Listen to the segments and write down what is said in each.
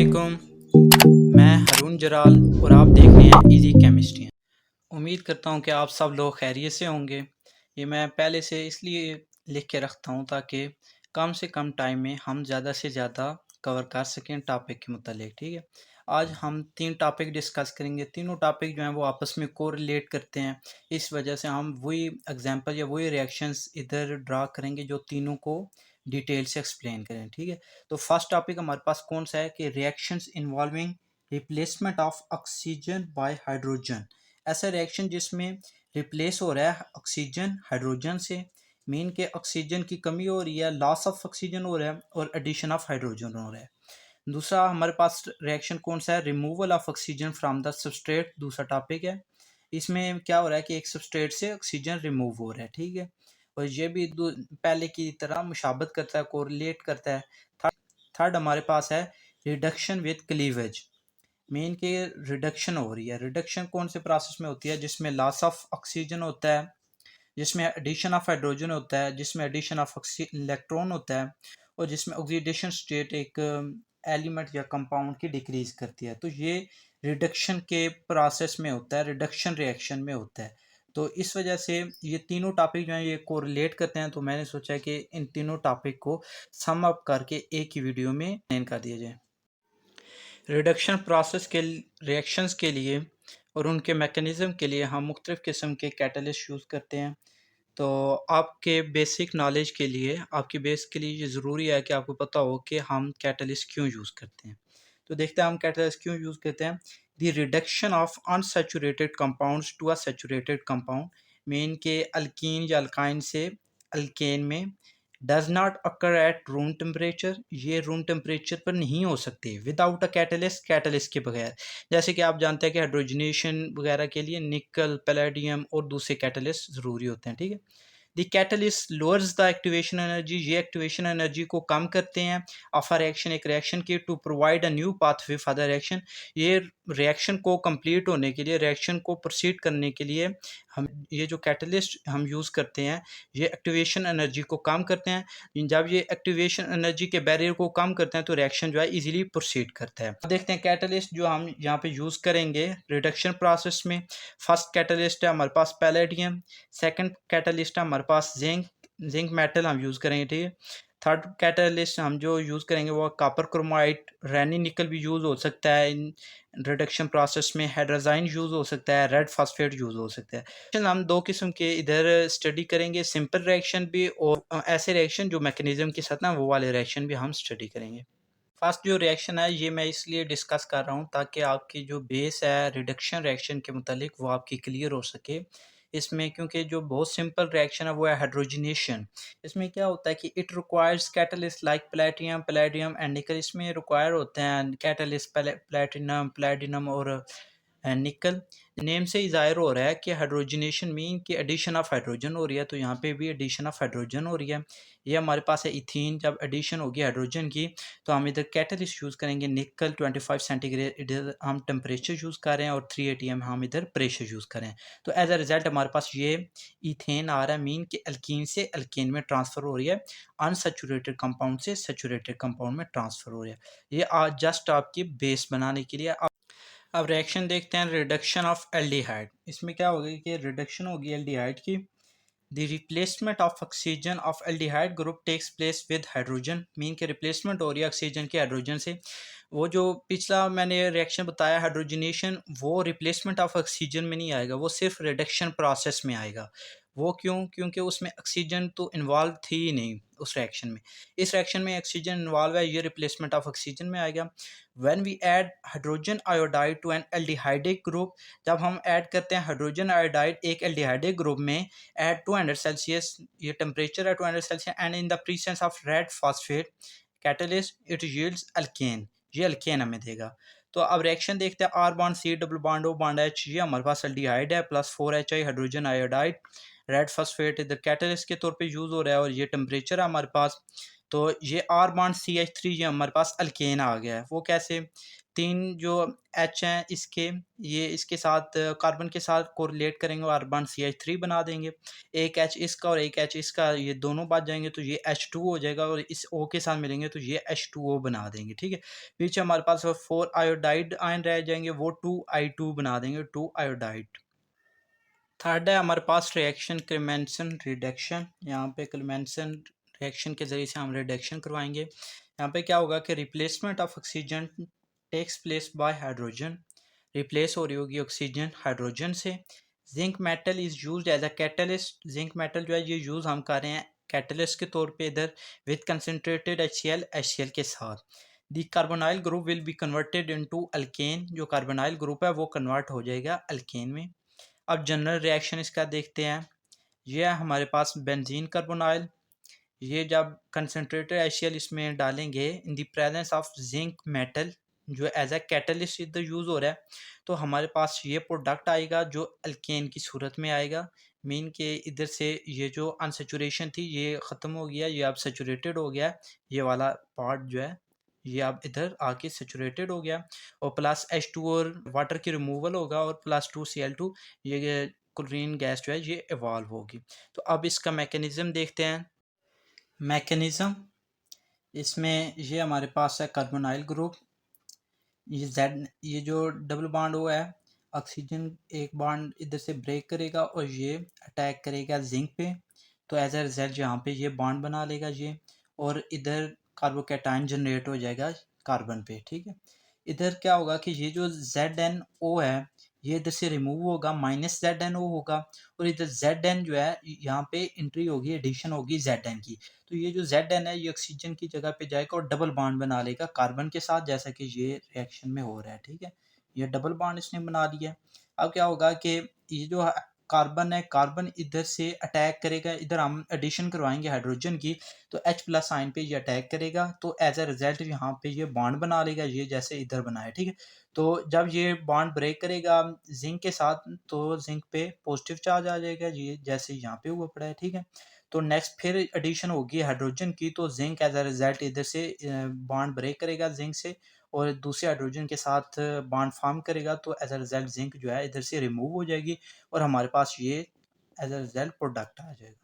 अस्सलामुअलैकुम। मैं हरून जराल और आप देख रहे हैं इजी केमिस्ट्री। उम्मीद करता हूँ कि आप सब लोग खैरियत से होंगे। ये मैं पहले से इसलिए लिख के रखता हूँ ताकि कम से कम टाइम में हम ज़्यादा से ज़्यादा कवर कर सकें टॉपिक के मुतालिक। ठीक है, आज हम 3 टॉपिक डिस्कस करेंगे। तीनों टॉपिक जो हैं वो आपस में कोरिलेट करते हैं। इस वजह से हम वही एग्जांपल या वही रिएक्शंस इधर ड्रा करेंगे जो तीनों को डिटेल से एक्सप्लेन करें। ठीक है, तो फर्स्ट टॉपिक हमारे पास कौन सा है कि reactions involving replacement of oxygen by hydrogen. ऐसा रिएक्शन जिसमें रिप्लेस हो रहा है ऑक्सीजन हाइड्रोजन से, मीन के ऑक्सीजन की कमी हो रही है, लॉस ऑफ ऑक्सीजन हो रहा है और एडिशन ऑफ हाइड्रोजन हो रहा है। दूसरा हमारे पास रिएक्शन कौन सा है, removal of oxygen from the substrate, दूसरा टॉपिक है। इसमें क्या हो रहा है कि एक सबस्ट्रेट से ऑक्सीजन रिमूव हो रहा है। ठीक है, और ये भी पहले की तरह मुशाबत करता है, कोरिलेट करता है। थर्ड हमारे पास है रिडक्शन विद क्लीवेज, मेन के रिडक्शन हो रही है। रिडक्शन कौन से प्रोसेस में होती है, जिसमें लॉस ऑफ ऑक्सीजन होता है, जिसमें एडिशन ऑफ हाइड्रोजन होता है, जिसमें एडिशन ऑफ इलेक्ट्रॉन होता है और जिसमें ऑक्सीडेशन स्टेट एक एलिमेंट या कंपाउंड की डिक्रीज करती है। तो ये रिडक्शन के प्रोसेस में होता है, रिडक्शन रिएक्शन में होता है। तो इस वजह से ये तीनों टॉपिक जो हैं ये कोरिलेट करते हैं। तो मैंने सोचा कि इन तीनों टॉपिक को सम अप करके एक ही वीडियो में एक्सप्लेन कर दिया जाए। रिडक्शन प्रोसेस के रिएक्शंस के लिए और उनके मैकेनिज़्म के लिए हम मुख्तलिफ़ किस्म के कैटलिस्ट यूज़ करते हैं। तो आपके बेसिक नॉलेज के लिए, आपकी बेस के लिए ये ज़रूरी है कि आपको पता हो कि हम कैटलिस्ट क्यों यूज़ करते हैं। तो देखते हैं हम कैटलिस्ट क्यों यूज़ करते हैं। The reduction of unsaturated compounds to a saturated compound, mean के अल्कीन या अल्काइन से अल्केन में, does not occur at room temperature, ये रूम टेम्परेचर पर नहीं हो सकते विदाउट अ कैटलिस्ट, कैटलिस्ट के बगैर। जैसे कि आप जानते हैं कि हाइड्रोजनेशन वगैरह के लिए निकल, पैलेडियम और दूसरे कैटलिस्ट ज़रूरी होते हैं। ठीक है, the catalyst lowers the activation energy, ये एक्टिवेशन एनर्जी को कम करते हैं ऑफ अ रिएक्शन, एक रिएक्शन की, to provide a new pathway for the reaction. ये रिएक्शन को कंप्लीट होने के लिए, रिएक्शन को प्रोसीड करने के लिए हम ये जो कैटलिस्ट हम यूज़ करते हैं ये एक्टिवेशन एनर्जी को कम करते हैं। जब ये एक्टिवेशन एनर्जी के बैरियर को कम करते हैं तो रिएक्शन जो है इजीली प्रोसीड करता है। देखते हैं कैटलिस्ट जो हम यहाँ पे यूज़ करेंगे रिडक्शन प्रोसेस में। फर्स्ट कैटलिस्ट है हमारे पास पैलेडियम, सेकंड कैटलिस्ट है हमारे पास जिंक मेटल हम यूज़ करेंगे। ठीक है, थर्ड कैटलिस्ट हम जो यूज़ करेंगे वो कॉपर क्रोमाइट, रैनी निकल भी यूज़ हो सकता है इन रिडक्शन प्रोसेस में, हाइड्रोजाइन यूज़ हो सकता है, रेड फास्फेट यूज़ हो सकता है। हम दो किस्म के इधर स्टडी करेंगे, सिंपल रिएक्शन भी और ऐसे रिएक्शन जो मैकेनिज्म के साथ ना वो वाले रिएक्शन भी हम स्टडी करेंगे। फर्स्ट जो रिएक्शन है ये मैं इसलिए डिस्कस कर रहा हूँ ताकि आपकी जो बेस है रिडक्शन रिएक्शन के मुतालिक वो आपकी क्लियर हो सके इसमें, क्योंकि जो बहुत सिंपल रिएक्शन है वो है हाइड्रोजनेशन। इसमें क्या होता है कि it requires catalyst like platinum, palladium and nickel. इसमें रिक्वायर होते हैं कैटलिस्ट प्लेटिनम, प्लेटिनम और निकल। नेम से ही ज़ाहिर हो रहा है कि हाइड्रोजनेशन मीन कि एडिशन ऑफ हाइड्रोजन हो रही है, तो यहाँ पे भी एडिशन ऑफ हाइड्रोजन हो रही है। ये हमारे पास है इथीन, जब एडिशन होगी हाइड्रोजन की तो हम इधर कैटलिस्ट यूज़ करेंगे निकल 25 सेंटीग्रेड, इधर हम टेम्परेचर यूज़ कर रहे हैं और 3 atm हम इधर प्रेशर यूज़ करें। तो एज अ रिज़ल्ट हमारे पास ये इथेन आ रहा है, मीन कि अल्कीन से अल्केन में ट्रांसफ़र हो रही है, अनसेचुरेटेड कंपाउंड से सेचुरेटेड कंपाउंड में ट्रांसफ़र हो रही है। ये आज जस्ट आपकी बेस बनाने के लिए। अब रिएक्शन देखते हैं रिडक्शन ऑफ एल्डिहाइड। इसमें क्या होगी कि रिडक्शन होगी एल्डिहाइड की। The replacement of oxygen of aldehyde group takes place with hydrogen, mean के रिप्लेसमेंट हो रही है ऑक्सीजन के हाइड्रोजन से। वो जो पिछला मैंने रिएक्शन बताया हाइड्रोजनेशन, वो रिप्लेसमेंट ऑफ ऑक्सीजन में नहीं आएगा, वो सिर्फ रिडक्शन प्रोसेस में आएगा। वो क्यों? क्योंकि उसमें ऑक्सीजन तो इन्वॉल्व थी ही नहीं उस रिएक्शन में। इस रिएक्शन में ऑक्सीजन इन्वॉल्व है, ये रिप्लेसमेंट ऑफ ऑक्सीजन में आएगा। When we add hydrogen iodide to an aldehydic group, जब हम ऐड करते हैं हाइड्रोजन आयोडाइड एक एल्डिहाइडिक ग्रुप में एट 200 सेल्सियस, ये टेम्परेचर है 200 Celsius, and in the presence of red phosphate catalyst it yields alkane, ये अल्केन हमें देगा। तो अब रिएक्शन देखते हैं, R bond C double bond O bond H, ये हमारे पास एल्डिहाइड है, plus 4HI hydrogen iodide, red phosphate इधर कैटलिस्ट के तौर पे यूज़ हो रहा है और ये टेम्परेचर है हमारे पास। तो ये R बॉन्ड CH3 ये हमारे पास अल्केन आ गया है। वो कैसे? 3 जो H हैं इसके, ये इसके साथ कार्बन के साथ कोरिलेट करेंगे और R बॉन्ड CH3 बना देंगे। एक H इसका और एक H इसका, ये दोनों बच जाएँगे तो ये H2 हो जाएगा और इस O के साथ मिलेंगे तो ये H2O बना देंगे, ठीक है? पीछे हमारे पास 4 आयोडाइड आयन रह जाएँगे, वो 2I2 बना देंगे, 2 आयोडाइड। थर्ड है हमारे पास रिएक्शन क्लेमेंसन रिडक्शन। यहाँ पे क्लेमेंसन रिएक्शन के ज़रिए से हम रिडक्शन करवाएंगे। यहाँ पे क्या होगा कि replacement of oxygen takes place by hydrogen. Replace हो रही होगी ऑक्सीजन हाइड्रोजन से। Zinc metal is used as a catalyst. Zinc metal जो है ये यूज़ हम कर रहे हैं कैटलिस्ट के तौर पे इधर, विद कंसनट्रेटेड HCl के साथ। The carbonyl group will be converted into alkane. जो कार्बोनाइल ग्रुप है वो कन्वर्ट हो जाएगा अल्केन में। अब जनरल रिएक्शन इसका देखते हैं। ये है हमारे पास बेंजीन कार्बोनाइल। ये जब कंसनट्रेटेड HCl इसमें डालेंगे इन the presence of zinc metal जो एज अ कैटलिस्ट इधर यूज़ हो रहा है, तो हमारे पास ये प्रोडक्ट आएगा जो अल्केन की सूरत में आएगा। मीन के इधर से ये जो अनसेचुरेशन थी ये ख़त्म हो गया, ये अब सेचुरेटेड हो गया। ये वाला पार्ट जो है ये अब इधर आके सेचुरेटेड हो गया और प्लस H2 और वाटर की रिमूवल होगा और प्लस 2Cl2 ये क्लोरीन गैस जो है ये इवॉल्व होगी। तो अब इसका मैकेनिज़्म देखते हैं। मैकेनिज़्म इसमें ये हमारे पास है कार्बोनाइल ग्रुप। ये जेड, ये जो डबल बॉन्ड हुआ है ऑक्सीजन एक बॉन्ड इधर से ब्रेक करेगा और ये अटैक करेगा जिंक पे, तो एज अ रिजल्ट यहाँ पे ये बॉन्ड बना लेगा ये, और इधर कार्बोकैटायन जनरेट हो जाएगा कार्बन पे, ठीक है। इधर क्या होगा कि ये जो ZnO है ये इधर से रिमूव होगा, -ZnO होगा, और इधर Zn जो है यहाँ पे एंट्री होगी, एडिशन होगी Zn की। तो ये जो Zn है ये ऑक्सीजन की जगह पे जाएगा और डबल बॉन्ड बना लेगा कार्बन के साथ, जैसा कि ये रिएक्शन में हो रहा है, ठीक है। ये डबल बॉन्ड इसने बना लिया। अब क्या होगा कि ये जो कार्बन है, कार्बन इधर से अटैक करेगा, इधर हम एडिशन करवाएंगे हाइड्रोजन की, तो H प्लस आयन पे ये अटैक करेगा, तो एज अ रिजल्ट यहाँ पे ये बॉन्ड बना लेगा, ये जैसे इधर बना है, ठीक है। तो जब ये बॉन्ड ब्रेक करेगा जिंक के साथ तो जिंक पे पॉजिटिव चार्ज आ जाएगा, ये जैसे यहाँ पे हुआ पड़ा है, ठीक है। तो नेक्स्ट फिर एडिशन होगी हाइड्रोजन की, तो जिंक एज अ रिजल्ट इधर से बॉन्ड ब्रेक करेगा जिंक से और दूसरे हाइड्रोजन के साथ बॉन्ड फॉर्म करेगा, तो एज अ रिजल्ट जिंक जो है इधर से रिमूव हो जाएगी और हमारे पास ये एज अ रिजल्ट प्रोडक्ट आ जाएगा।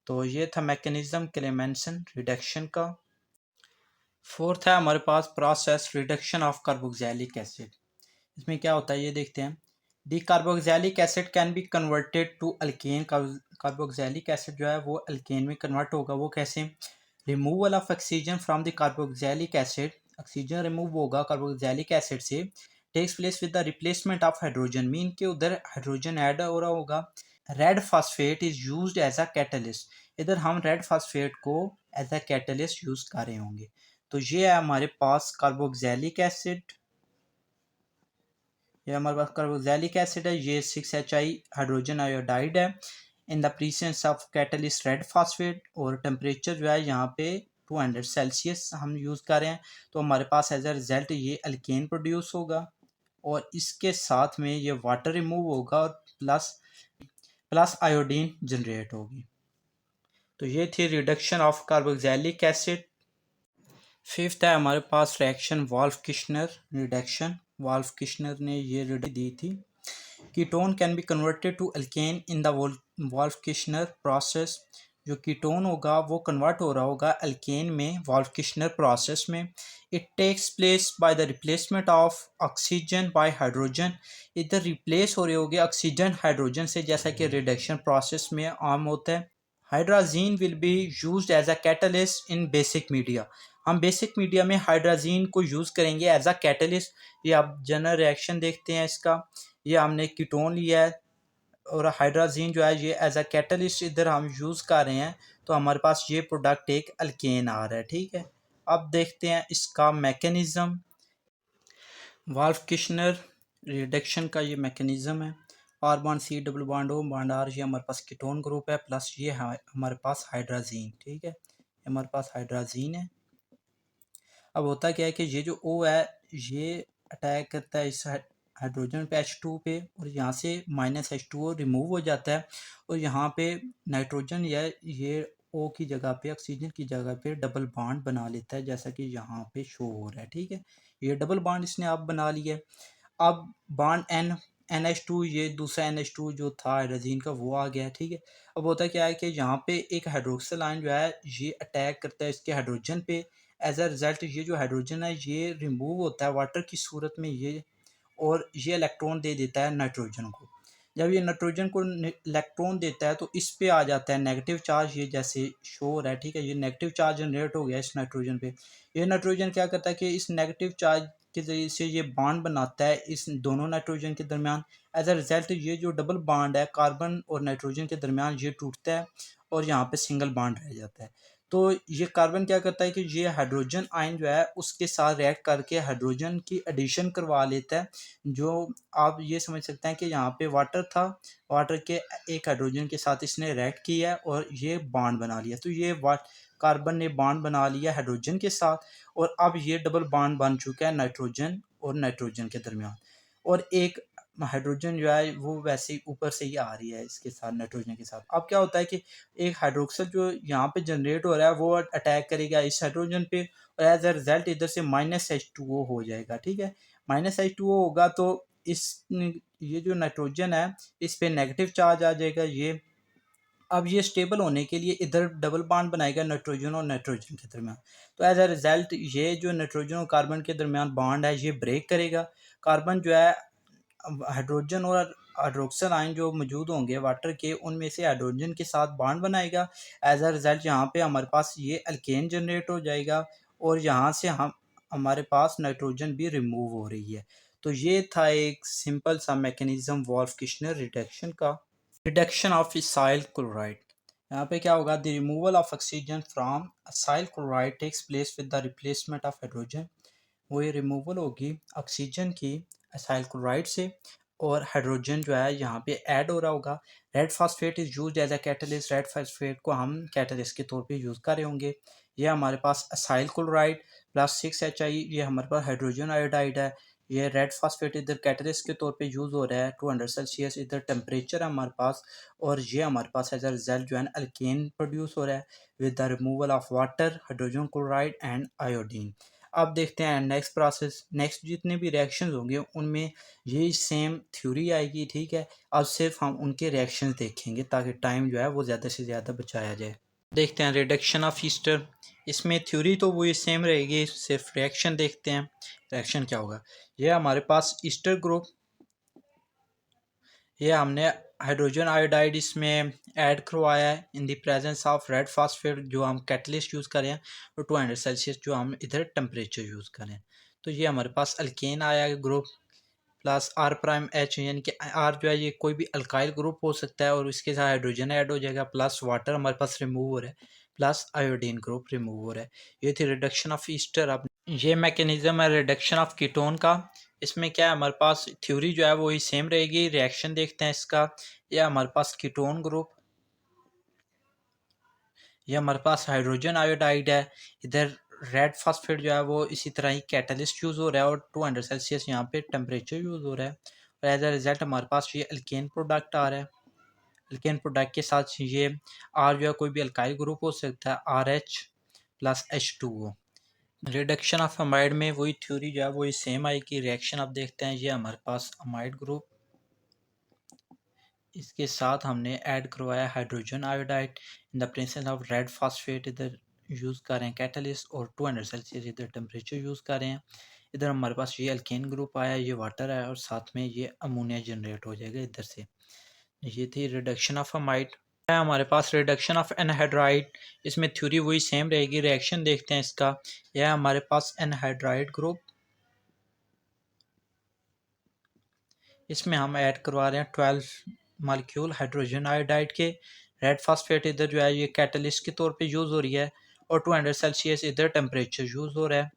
तो ये था मैकेनिज्म क्लेमेंसन रिडक्शन का। फोर्थ है हमारे पास process reduction of carboxylic acid. इसमें क्या होता है ये देखते हैं। The carboxylic acid can be converted to alkane. Carboxylic acid जो है वो अल्केन में कन्वर्ट होगा। वो कैसे? Removal of oxygen from the carboxylic acid. Oxygen remove होगा कार्बोक्सिलिक एसिड से, takes place with the replacement of hydrogen. Mean के उधर हाइड्रोजन ऐड हो रहा होगा। Red phosphate is used as a catalyst. इधर हम रेड फास्फेट को एज अ कैटलिस्ट यूज कर रहे होंगे। तो ये है हमारे पास कार्बोक्सिलिक एसिड, ये हमारे पास कार्बोक्सिलिक एसिड है, ये 6Hi हाइड्रोजन आयोडाइड है इन the presence of catalyst red phosphate, और टेम्परेचर जो है यहाँ पे 200 सेल्सियस हम यूज़ कर रहे हैं। तो हमारे पास एज अ रिजल्ट ये अल्केन प्रोड्यूस होगा और इसके साथ में ये वाटर रिमूव होगा और प्लस प्लस आयोडीन जनरेट होगी। तो ये थी reduction of carboxylic acid. Fifth है हमारे पास reaction Wolff Kishner reduction. Wolff Kishner ने ये रिडक्शन दी थी। Ketone can be converted to alkane in the Wolff Kishner process. जो कीटोन होगा वो कन्वर्ट हो रहा होगा अल्केन में वॉल्फ किश्नर प्रोसेस में। It takes place by the replacement of oxygen by hydrogen. इधर रिप्लेस हो रहे होगे ऑक्सीजन हाइड्रोजन से, जैसा कि रिडक्शन प्रोसेस में आम होता है। Hydrazine will be used as a catalyst in basic media. हम बेसिक मीडिया में हाइड्राजीन को यूज़ करेंगे एज अ कैटलिस्ट। ये आप जनरल रिएक्शन देखते हैं इसका। ये हमने कीटोन लिया है और हाइड्राजीन जो है ये एज अ कैटलिस्ट इधर हम यूज़ कर रहे हैं, तो हमारे पास ये प्रोडक्ट एक अल्केन आ रहा है, ठीक है। अब देखते हैं इसका मैकेनिज़्म। वॉल्फ किश्नर रिडक्शन का ये मैकेनिज़्म है। R bond C double bond O bond R, ये हमारे पास कीटोन ग्रुप है, प्लस ये हमारे पास हाइड्राजीन, ठीक है। हमारे पास हाइड्राजीन है। अब होता क्या है कि ये जो O है ये अटैक करता है इस हाइड्रोजन पे H2 पे, और यहाँ से -H2O रिमूव हो जाता है और यहाँ पे नाइट्रोजन या ये ओ की जगह पे, ऑक्सीजन की जगह पे डबल बॉन्ड बना लेता है, जैसा कि यहाँ पे शो हो रहा है। ठीक है, ये डबल बॉन्ड इसने अब बना लिया है। अब बॉन्ड NH2, ये दूसरा NH2 जो था हाइड्रोजन का, वो आ गया है। ठीक है, अब होता क्या है कि यहाँ पे एक हाइड्रोक्सिल आयन जो है ये अटैक करता है इसके हाइड्रोजन पे। एज अ रिजल्ट ये जो हाइड्रोजन है ये रिमूव होता है वाटर की सूरत में, ये और ये इलेक्ट्रॉन दे देता है नाइट्रोजन को। जब ये नाइट्रोजन को इलेक्ट्रॉन देता है तो इस पे आ जाता है नेगेटिव चार्ज, ये जैसे शो हो रहा है। ठीक है, ये नेगेटिव चार्ज जनरेट हो गया इस नाइट्रोजन पे। ये नाइट्रोजन क्या करता है कि इस नेगेटिव चार्ज के ज़रिए से ये बॉन्ड बनाता है इस दोनों नाइट्रोजन के दरमियान। एज अ रिजल्ट ये जो डबल बॉन्ड है कार्बन और नाइट्रोजन के दरमियान, ये टूटता है और यहाँ पे सिंगल बॉन्ड रह जाता है। तो ये कार्बन क्या करता है कि ये हाइड्रोजन आयन जो है उसके साथ रिएक्ट करके हाइड्रोजन की एडिशन करवा लेता है। जो आप ये समझ सकते हैं कि यहाँ पे वाटर था, वाटर के एक हाइड्रोजन के साथ इसने रिएक्ट किया है और ये बॉन्ड बना लिया। तो ये कार्बन ने बॉन्ड बना लिया हाइड्रोजन के साथ और अब ये डबल बॉन्ड बन चुका है नाइट्रोजन और नाइट्रोजन के दरमियान। और एक हाइड्रोजन जो है वो वैसे ही ऊपर से ही आ रही है इसके साथ, नाइट्रोजन के साथ। अब क्या होता है कि एक हाइड्रोक्साइड जो यहाँ पे जनरेट हो रहा है वो अटैक करेगा इस हाइड्रोजन पे और एज अ रिजल्ट इधर से -H2O हो जाएगा। ठीक है, -H2O होगा तो इस ये जो नाइट्रोजन है इस पे नेगेटिव चार्ज आ जाएगा। ये अब ये स्टेबल होने के लिए इधर डबल बॉन्ड बनाएगा नाइट्रोजन और नाइट्रोजन के दरमियान। तो एज अ रिजल्ट ये जो नाइट्रोजन और कार्बन के दरमियान बॉन्ड है ये ब्रेक करेगा। कार्बन जो है हाइड्रोजन और हाइड्रोक्सल आयन जो मौजूद होंगे वाटर के, उनमें से हाइड्रोजन के साथ बॉन्ड बनाएगा। एज अ रिजल्ट यहाँ पे हमारे पास ये अल्केन जनरेट हो जाएगा और यहाँ से हम हमारे पास नाइट्रोजन भी रिमूव हो रही है। तो ये था एक सिंपल सा मैकेनिज्म वॉल्फ किश्नर रिडक्शन का। रिडक्शन ऑफ इसाइल क्लोराइड, यहाँ पे क्या होगा, the removal of oxygen from acyl chloride takes place with the replacement of hydrogen. वो ये रिमूवल होगी ऑक्सीजन की असाइल क्लोराइड से और हाइड्रोजन जो है यहाँ पे ऐड हो रहा होगा। Red phosphate is used as a catalyst, red phosphate को हम कैटलिस्ट के तौर पे यूज़ कर रहे होंगे। ये हमारे पास असाइल क्लोराइड +6HI, ये हमारे पास हाइड्रोजन आयोडाइड है। ये रेड फास्फेट इधर कैटलिस्ट के तौर पे यूज़ हो रहा है 200 सेल्सियस इधर टेम्परेचर है हमारे पास। और ये हमारे पास एज अ रिजल्ट जो है अल्केन प्रोड्यूस हो रहा है with the removal of water, hydrogen chloride and iodine. अब देखते हैं नेक्स्ट प्रोसेस, नेक्स्ट जितने भी रिएक्शंस होंगे उनमें यही सेम थ्योरी आएगी। ठीक है, अब सिर्फ हम उनके रिएक्शंस देखेंगे ताकि टाइम जो है वो ज़्यादा से ज़्यादा बचाया जाए। देखते हैं रिडक्शन ऑफ ईस्टर, इसमें थ्योरी तो वही सेम रहेगी, सिर्फ रिएक्शन देखते हैं। रिएक्शन क्या होगा, ये हमारे पास ईस्टर ग्रुप, ये हमने हाइड्रोजन आयोडाइड इसमें ऐड करवाया है इन the presence of red phosphate जो हम कैटलिस्ट यूज़ करें और 200 सेल्सियस जो हम इधर टेम्परेचर यूज़ करें। तो ये हमारे पास अल्केन आया ग्रुप प्लस R'H, यानी कि R जो है ये कोई भी अल्काइल ग्रुप हो सकता है और इसके साथ हाइड्रोजन ऐड हो जाएगा प्लस वाटर हमारे पास रिमूव हो रहा है प्लस आयोडीन ग्रुप रिमूव हो रहा है। ये थी रिडक्शन ऑफ ईस्टर। अब ये मैकेनिज्म है रिडक्शन ऑफ कीटोन का। इसमें क्या है, हमारे पास थ्योरी जो है वो ही सेम रहेगी। रिएक्शन देखते हैं इसका। ये हमारे पास कीटोन ग्रुप, ये हमारे पास हाइड्रोजन आयोडाइड है, इधर रेड फास्फेट जो है वो इसी तरह ही कैटलिस्ट यूज़ हो रहा है और 200 सेल्सियस यहाँ पे टेम्परेचर यूज़ हो रहा है और एज अ रिजल्ट हमारे पास ये अल्केन प्रोडक्ट आ रहा है। अल्केन प्रोडक्ट के साथ ये आर जो है कोई भी अल्काइल ग्रुप हो सकता है RH+H2O। रिडक्शन ऑफ अमाइड में वही थ्योरी जो है वही सेम आएगी। रिएक्शन आप देखते हैं, ये हमारे पास अमाइड ग्रुप, इसके साथ हमने ऐड करवाया hydrogen iodide in the presence of red phosphate, इधर यूज़ कर रहे हैं कैटलिस्ट और 200 सेल्सियस इधर टेम्परेचर यूज़ कर रहे हैं। इधर हमारे पास ये अल्केन ग्रुप आया, ये वाटर है और साथ में ये अमोनिया जनरेट हो जाएगा इधर से। ये थी रिडक्शन ऑफ अमाइड। है हमारे पास रिडक्शन ऑफ एनहाइड्राइड, इसमें थ्योरी वही सेम रहेगी। रिएक्शन देखते हैं इसका। यह हमारे पास एनहाइड्राइड ग्रुप, इसमें हम ऐड करवा रहे हैं 12 मालिक्यूल हाइड्रोजन आयोडाइड के। रेड फास्फेट इधर जो है ये कैटलिस्ट के तौर पे यूज़ हो रही है और 200 सेल्सियस इधर टेम्परेचर यूज़ हो रहा है।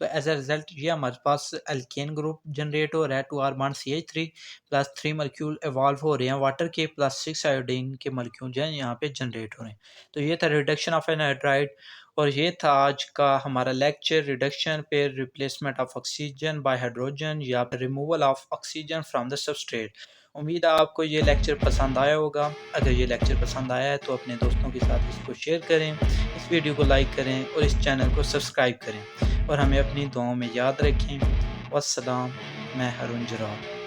तो एज अ रिजल्ट ये हमारे पास अल्केन ग्रुप जनरेट हो रहा है 2R-CH3 +3 मॉलिक्यूल इवॉल्व हो रहे हैं वाटर के +6 आयोडीन के मॉलिक्यूल जो हैं यहाँ पे जनरेट हो रहे हैं। तो ये था रिडक्शन ऑफ एनहाइड्राइड और ये था आज का हमारा लेक्चर रिडक्शन पे replacement of oxygen by hydrogen या removal of oxygen from the substrate. उम्मीद है आपको ये लेक्चर पसंद आया होगा। अगर ये लेक्चर पसंद आया है तो अपने दोस्तों के साथ इसको शेयर करें, इस वीडियो को लाइक करें और इस चैनल को सब्सक्राइब करें और हमें अपनी दुआओं में याद रखें। वस्सलाम। मैं हारून जराल।